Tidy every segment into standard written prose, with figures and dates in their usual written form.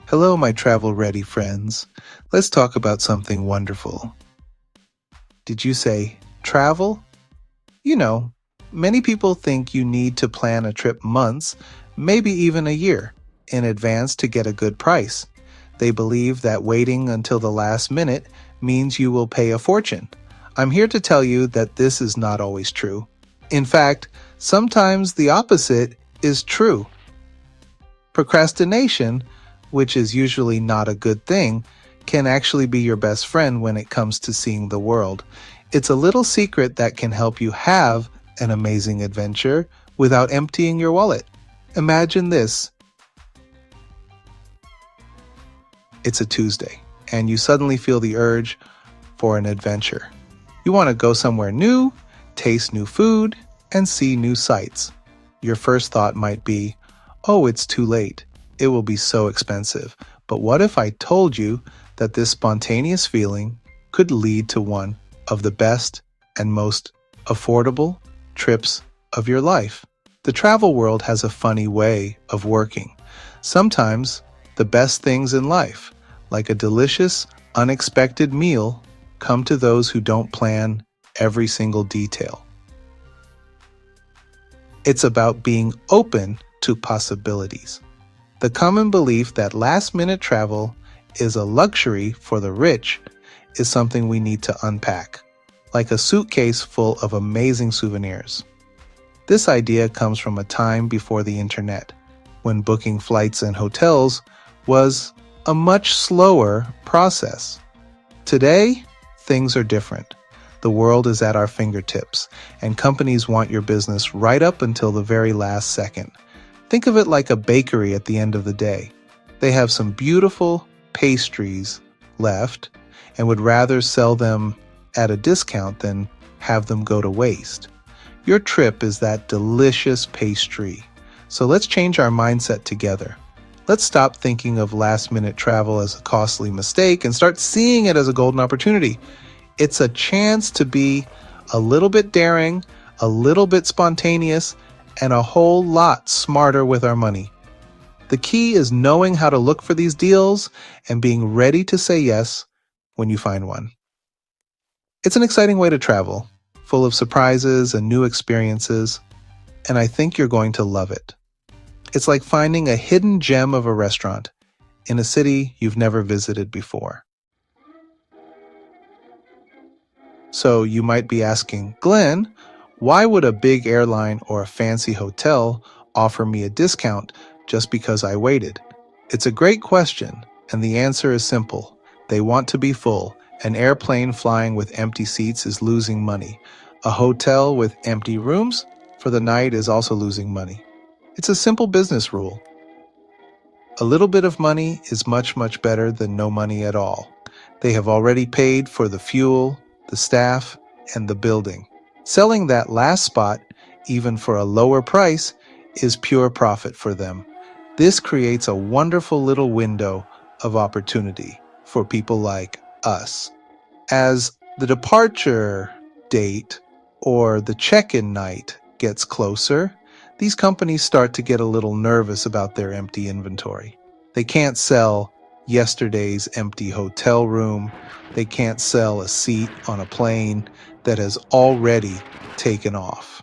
Hello, my travel-ready friends. Let's talk about something wonderful. Did you say travel? You know, many people think you need to plan a trip months, maybe even a year, in advance to get a good price. They believe that waiting until the last minute means you will pay a fortune. I'm here to tell you that this is not always true. In fact, sometimes the opposite is true. Procrastination, which is usually not a good thing, can actually be your best friend when it comes to seeing the world. It's a little secret that can help you have an amazing adventure without emptying your wallet. Imagine this. It's a Tuesday, and you suddenly feel the urge for an adventure. You want to go somewhere new, taste new food, and see new sights. Your first thought might be, oh, it's too late. It will be so expensive. But what if I told you that this spontaneous feeling could lead to one of the best and most affordable trips of your life? The travel world has a funny way of working. Sometimes the best things in life, like a delicious, unexpected meal, come to those who don't plan every single detail. It's about being open to possibilities. The common belief that last-minute travel is a luxury for the rich is something we need to unpack, like a suitcase full of amazing souvenirs. This idea comes from a time before the internet, when booking flights and hotels was a much slower process. Today, things are different. The world is at our fingertips, and companies want your business right up until the very last second. Think of it like a bakery at the end of the day. They have some beautiful pastries left and would rather sell them at a discount than have them go to waste. Your trip is that delicious pastry. So let's change our mindset together. Let's stop thinking of last-minute travel as a costly mistake and start seeing it as a golden opportunity. It's a chance to be a little bit daring, a little bit spontaneous, and a whole lot smarter with our money. The key is knowing how to look for these deals and being ready to say yes when you find one. It's an exciting way to travel, full of surprises and new experiences, and I think you're going to love it. It's like finding a hidden gem of a restaurant in a city you've never visited before. So you might be asking, Glenn, why would a big airline or a fancy hotel offer me a discount just because I waited? It's a great question, and the answer is simple. They want to be full. An airplane flying with empty seats is losing money. A hotel with empty rooms for the night is also losing money. It's a simple business rule. A little bit of money is much, much better than no money at all. They have already paid for the fuel, the staff, and the building. Selling that last spot, even for a lower price, is pure profit for them. This creates a wonderful little window of opportunity for people like us. As the departure date or the check-in night gets closer, these companies start to get a little nervous about their empty inventory. They can't sell yesterday's empty hotel room. They can't sell a seat on a plane that has already taken off.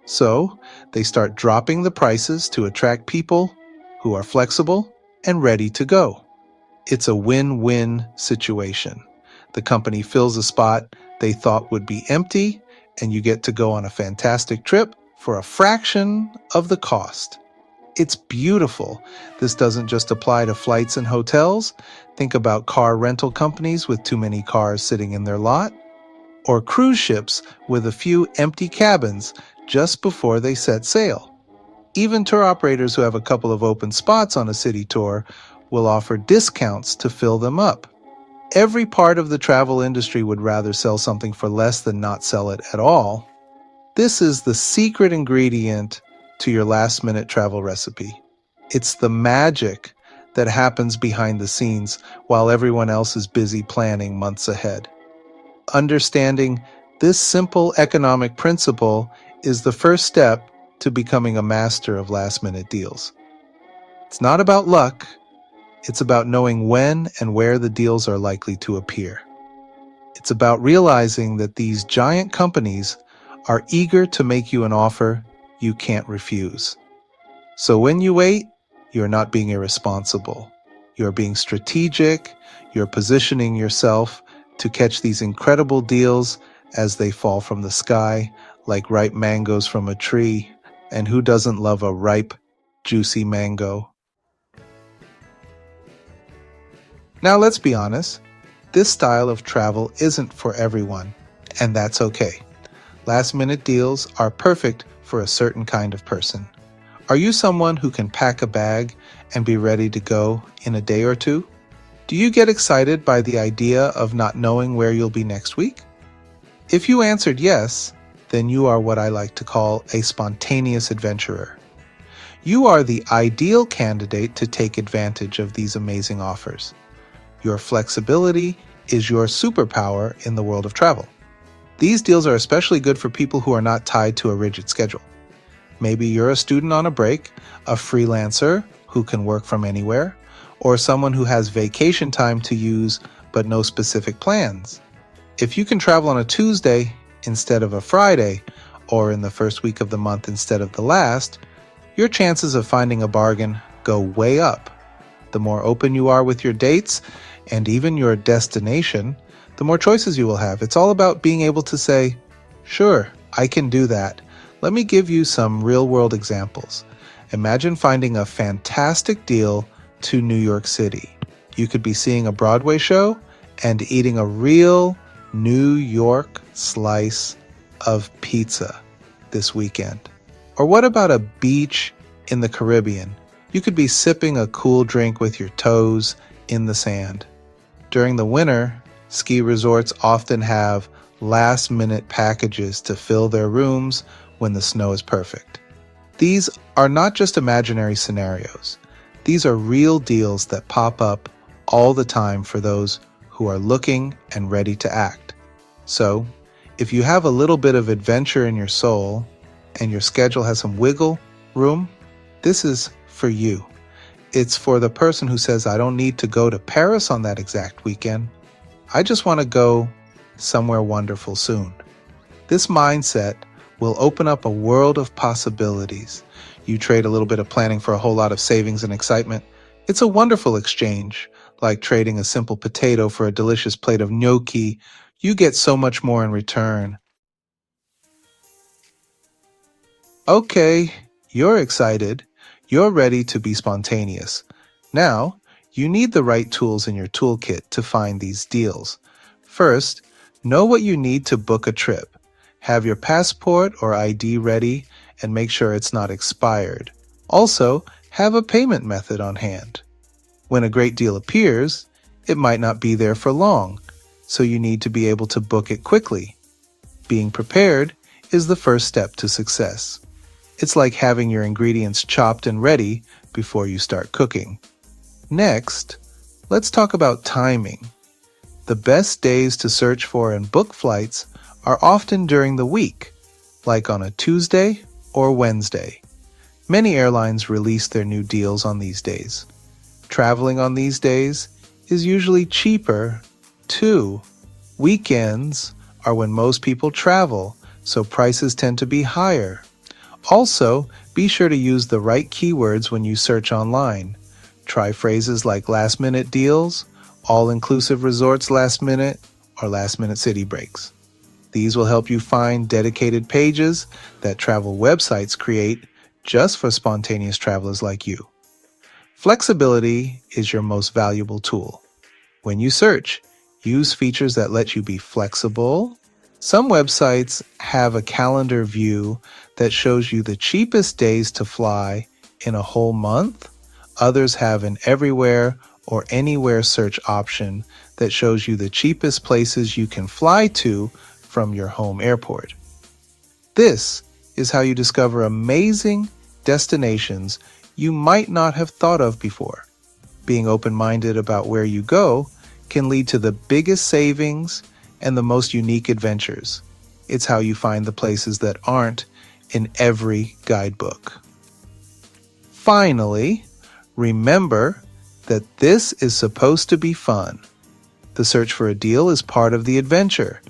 So they start dropping the prices to attract people who are flexible and ready to go. It's a win-win situation. The company fills a spot they thought would be empty, and you get to go on a fantastic trip for a fraction of the cost. It's beautiful. This doesn't just apply to flights and hotels. Think about car rental companies with too many cars sitting in their lot, or cruise ships with a few empty cabins just before they set sail. Even tour operators who have a couple of open spots on a city tour will offer discounts to fill them up. Every part of the travel industry would rather sell something for less than not sell it at all. This is the secret ingredient to your last-minute travel recipe. It's the magic that happens behind the scenes while everyone else is busy planning months ahead. Understanding this simple economic principle is the first step to becoming a master of last-minute deals. It's not about luck, It's about knowing when and where the deals are likely to appear. It's about realizing that these giant companies are eager to make you an offer you can't refuse. So when you wait, you're not being irresponsible. You're being strategic. You're positioning yourself to catch these incredible deals as they fall from the sky like ripe mangoes from a tree. And who doesn't love a ripe, juicy mango? Now let's be honest, this style of travel isn't for everyone, and that's okay. Last-minute deals are perfect for a certain kind of person. Are you someone who can pack a bag and be ready to go in a day or two? Do you get excited by the idea of not knowing where you'll be next week? If you answered yes, then you are what I like to call a spontaneous adventurer. You are the ideal candidate to take advantage of these amazing offers. Your flexibility is your superpower in the world of travel. These deals are especially good for people who are not tied to a rigid schedule. Maybe you're a student on a break, a freelancer who can work from anywhere, or someone who has vacation time to use but no specific plans. If you can travel on a Tuesday instead of a Friday, or in the first week of the month instead of the last, your chances of finding a bargain go way up. The more open you are with your dates and even your destination, the more choices you will have. It's all about being able to say, sure, I can do that. Let me give you some real-world examples. Imagine finding a fantastic deal to New York City. You could be seeing a Broadway show and eating a real New York slice of pizza this weekend. Or what about a beach in the Caribbean? You could be sipping a cool drink with your toes in the sand. During the winter, ski resorts often have last-minute packages to fill their rooms when the snow is perfect. These are not just imaginary scenarios. These are real deals that pop up all the time for those who are looking and ready to act. So, if you have a little bit of adventure in your soul and your schedule has some wiggle room, this is for you. It's for the person who says, I don't need to go to Paris on that exact weekend. I just want to go somewhere wonderful soon. This mindset will open up a world of possibilities. You trade a little bit of planning for a whole lot of savings and excitement. It's a wonderful exchange, like trading a simple potato for a delicious plate of gnocchi. You get so much more in return. Okay, you're excited. You're ready to be spontaneous. Now, you need the right tools in your toolkit to find these deals. First, know what you need to book a trip. Have your passport or ID ready and make sure it's not expired. Also, have a payment method on hand. When a great deal appears, it might not be there for long, so you need to be able to book it quickly. Being prepared is the first step to success. It's like having your ingredients chopped and ready before you start cooking. Next, let's talk about timing. The best days to search for and book flights are often during the week, like on a Tuesday or Wednesday. Many airlines release their new deals on these days. Traveling on these days is usually cheaper, too. Weekends are when most people travel, so prices tend to be higher. Also, be sure to use the right keywords when you search online. Try phrases like last-minute deals, all-inclusive resorts last minute, or last-minute city breaks. These will help you find dedicated pages that travel websites create just for spontaneous travelers like you. Flexibility is your most valuable tool. When you search, use features that let you be flexible. Some websites have a calendar view that shows you the cheapest days to fly in a whole month. Others have an everywhere or anywhere search option that shows you the cheapest places you can fly to from your home airport. This is how you discover amazing destinations you might not have thought of before. Being open-minded about where you go can lead to the biggest savings and the most unique adventures. It's how you find the places that aren't in every guidebook. Finally, remember that this is supposed to be fun. The search for a deal is part of the adventure.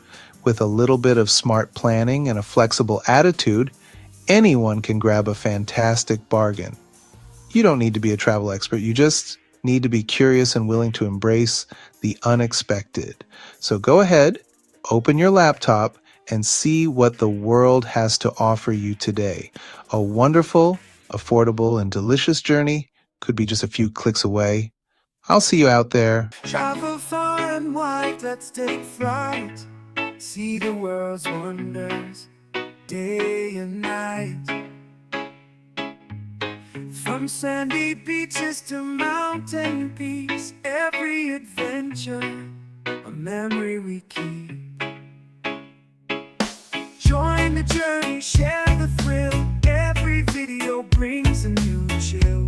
With a little bit of smart planning and a flexible attitude, anyone can grab a fantastic bargain. You don't need to be a travel expert, you just need to be curious and willing to embrace the unexpected. So go ahead, open your laptop, and see what the world has to offer you today. A wonderful, affordable, and delicious journey could be just a few clicks away. I'll see you out there. Travel far and wide, let's take flight. See the world's wonders, day and night. From sandy beaches to mountain peaks, every adventure, a memory we keep. Join the journey, share the thrill. Every video brings a new chill.